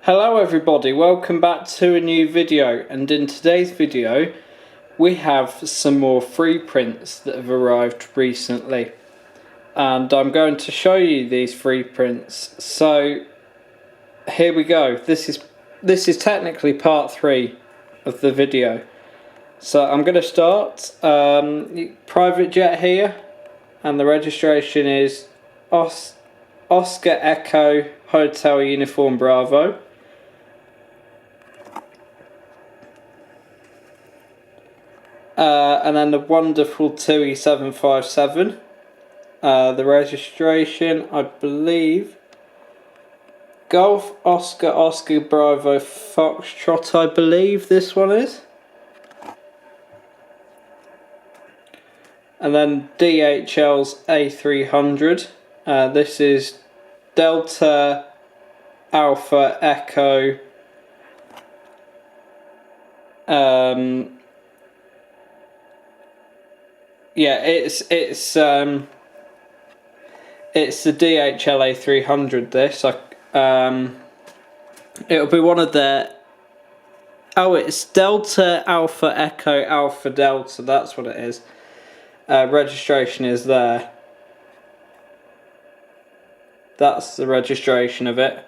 Hello everybody, welcome back to a new video, and in today's video we have some more free prints that have arrived recently, and I'm going to show you these free prints. So here we go. This is technically part 3 of the video. So I'm going to start private jet here, and the registration is Oscar Echo Hotel Uniform Bravo. And then the wonderful TUI 757. The registration, I believe, Golf Oscar Oscar Bravo Foxtrot, I believe this one is. And then DHL's A300. This is Delta Alpha Echo yeah, it's the DHL A300. This it'll be one of their. Oh, it's Delta Alpha Echo Alpha Delta. That's what it is. Registration is there. That's the registration of it.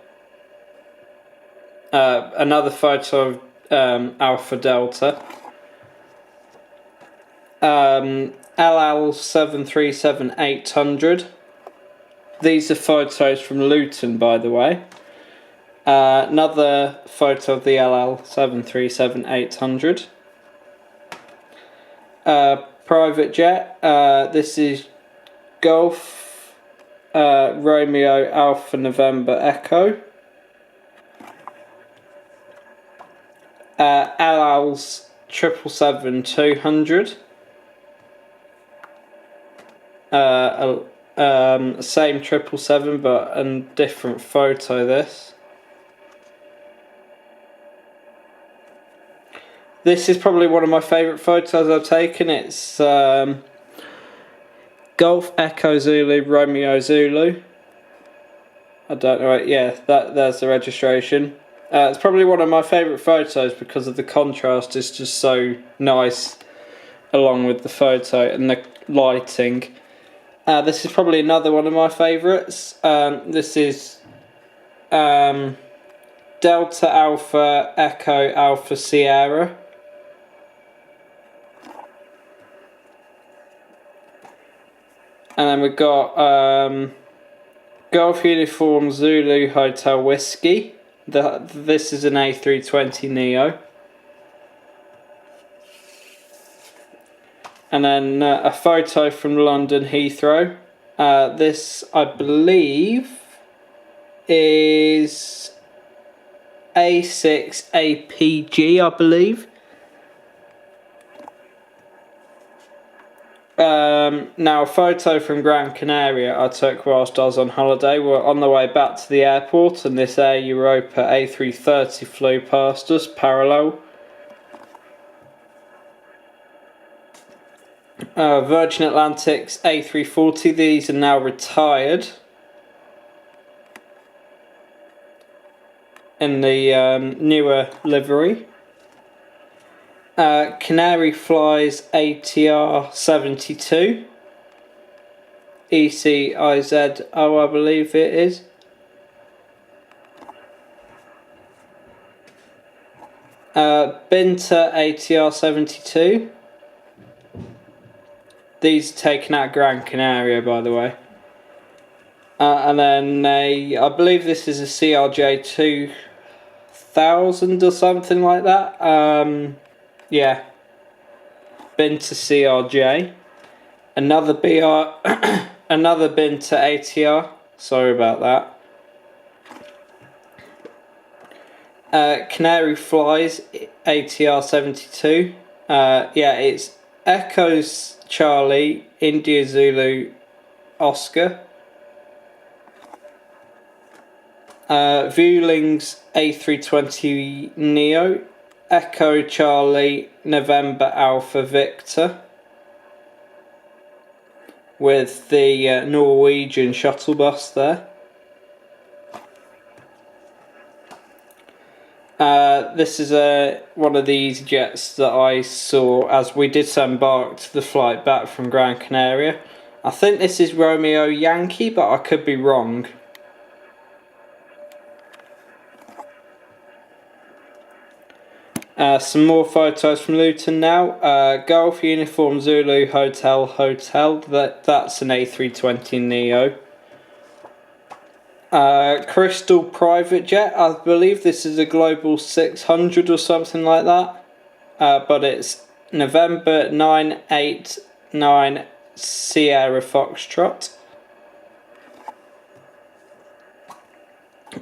Another photo of Alpha Delta. LL737-800. These are photos from Luton, by the way. Another photo of the LL737-800. Private jet. This is Golf Romeo Alpha November Echo. LL's 777-200. Same 777 but a different photo. This is probably one of my favourite photos I've taken. It's Golf Echo Zulu Romeo Zulu. I don't know, yeah, there's the registration. It's probably one of my favourite photos because of the contrast. It's just so nice along with the photo and the lighting. This is probably another one of my favourites. This is Delta Alpha Echo Alpha Sierra. And then we've got Golf Uniform Zulu Hotel Whiskey. This is an A320 Neo. And then a photo from London Heathrow. This, I believe, is A6 APG, I believe. Now, a photo from Gran Canaria I took whilst I was on holiday. We're on the way back to the airport, and this Air Europa A330 flew past us, parallel. Virgin Atlantic's A340, these are now retired in the newer livery. Canary Fly's ATR 72, ECIZO, I believe it is. Binter ATR 72. These are taken out of Gran Canaria, by the way. And then I believe this is a CRJ 2000 or something like that. Yeah. Binter CRJ. Another BR, another Binter ATR. Sorry about that. Canary Flies ATR 72. Yeah, it's Echoes Charlie, India Zulu Oscar. Vueling's A320 Neo, Echo Charlie November Alpha Victor, with the Norwegian shuttle bus there. This is one of the EasyJets that I saw as we disembarked the flight back from Gran Canaria. I think this is Romeo Yankee, but I could be wrong. Some more photos from Luton now. Golf Uniform Zulu Hotel. That's an A320neo. Crystal private jet. I believe this is a Global 600 or something like that. But it's November 989 Sierra Foxtrot.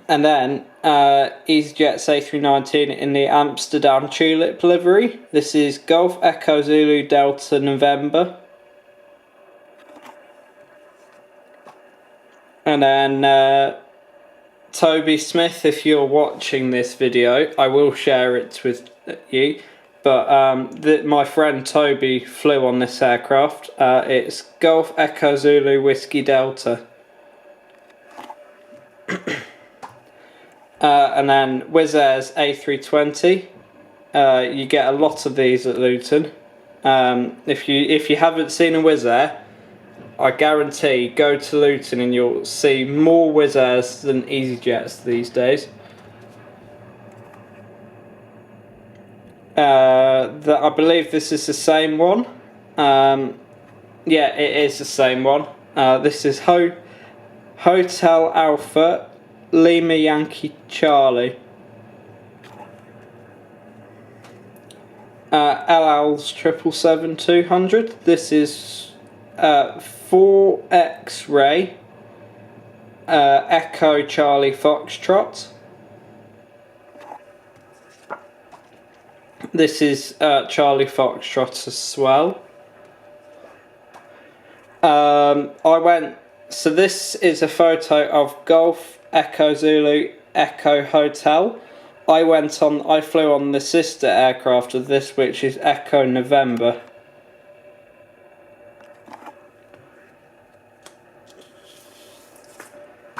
And then EasyJet's A319 in the Amsterdam Tulip livery. This is Golf Echo Zulu Delta November. And then Toby Smith, if you're watching this video, I will share it with you. But my friend Toby flew on this aircraft. It's Golf Echo Zulu Whiskey Delta. And then Wizz Air's A320. You get a lot of these at Luton. If you haven't seen a Wizz Air, I guarantee go to Luton and you'll see more Wizz Airs than EasyJets these days. I believe this is the same one. Yeah, it is the same one. This is Hotel Alpha Lima Yankee Charlie. LL's 777-200. This is 4 X-Ray Echo Charlie Foxtrot. This is Charlie Foxtrot as well. So this is a photo of Golf Echo Zulu Echo Hotel. I flew on the sister aircraft of this, which is Echo November.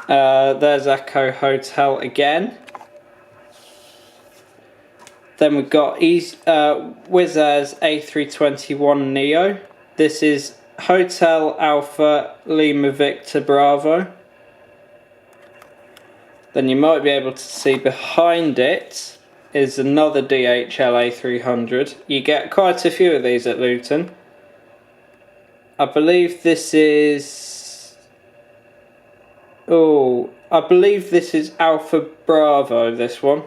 There's Echo Hotel again. Then we've got Wizz Air's A321neo. This is Hotel Alpha Lima Victor Bravo. Then you might be able to see behind it is another DHL A300. You get quite a few of these at Luton. I believe this is... I believe this is Alpha Bravo, this one.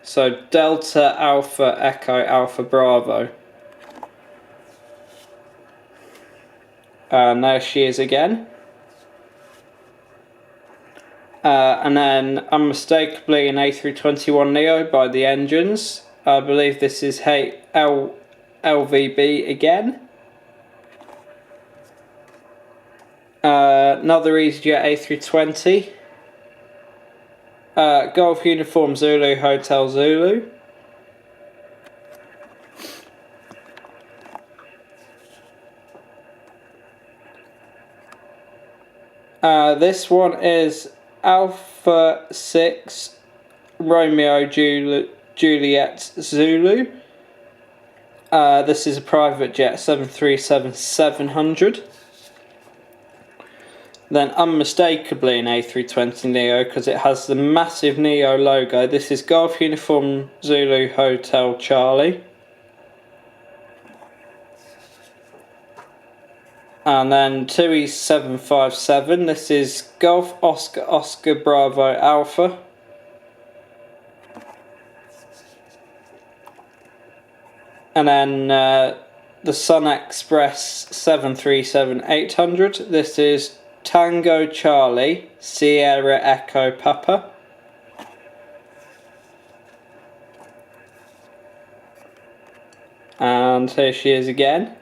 So Delta Alpha Echo Alpha Bravo. And there she is again. And then unmistakably an A321neo by the engines. I believe this is LVB again. Another EasyJet A320. Golf Uniform Zulu Hotel Zulu. This one is Alpha 6 Romeo Juliet Zulu. This is a private jet 737-700. Then unmistakably an A320neo because it has the massive Neo logo. This is Golf Uniform Zulu Hotel Charlie. And then 2E757. This is Golf Oscar Bravo Alpha. And then the Sun Express 737-800. This is Tango Charlie Sierra Echo Papa. And here she is again.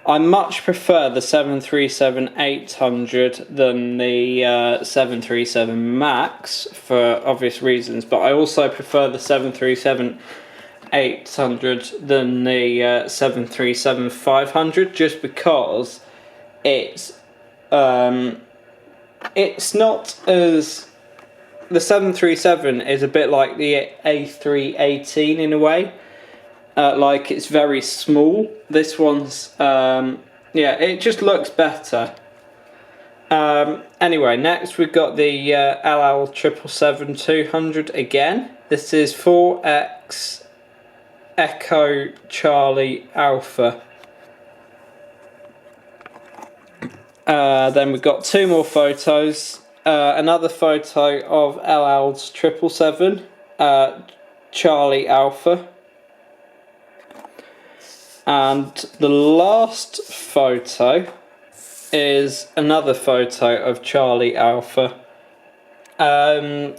I much prefer the 737-800 than the 737 MAX for obvious reasons, but I also prefer the 737-800 than the 737-500 just because it's not as the 737 is a bit like the A318 in a way. Like it's very small. This one's yeah, it just looks better. Anyway, next we've got the LL 777-200 again. This is 4X Echo Charlie Alpha. Then we've got two more photos. Another photo of LL's 777, Charlie Alpha. And the last photo is another photo of Charlie Alpha. So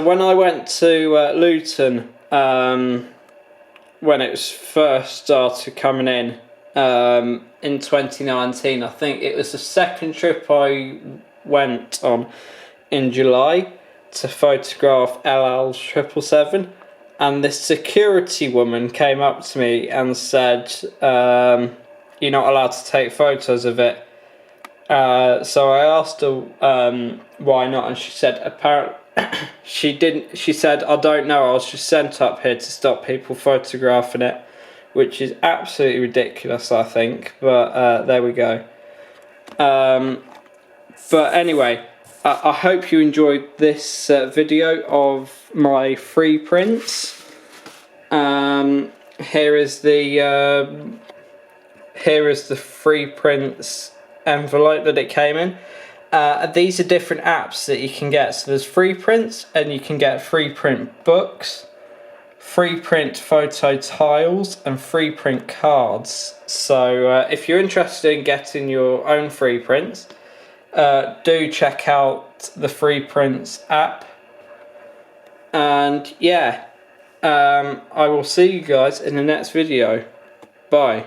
when I went to Luton, when it was first started coming in 2019, I think it was the second trip I went on in July to photograph LL's 777. And this security woman came up to me and said, you're not allowed to take photos of it. So I asked her why not, and she said apparently she didn't. She said, I don't know, I was just sent up here to stop people photographing it, which is absolutely ridiculous, I think. But there we go. But anyway, I hope you enjoyed this video of my free prints. Here is the free prints envelope that it came in. These are different apps that you can get. So there's free prints, and you can get free print books, free print photo tiles, and free print cards. So if you're interested in getting your own free prints, do check out the free prints app. And yeah, I will see you guys in the next video. Bye.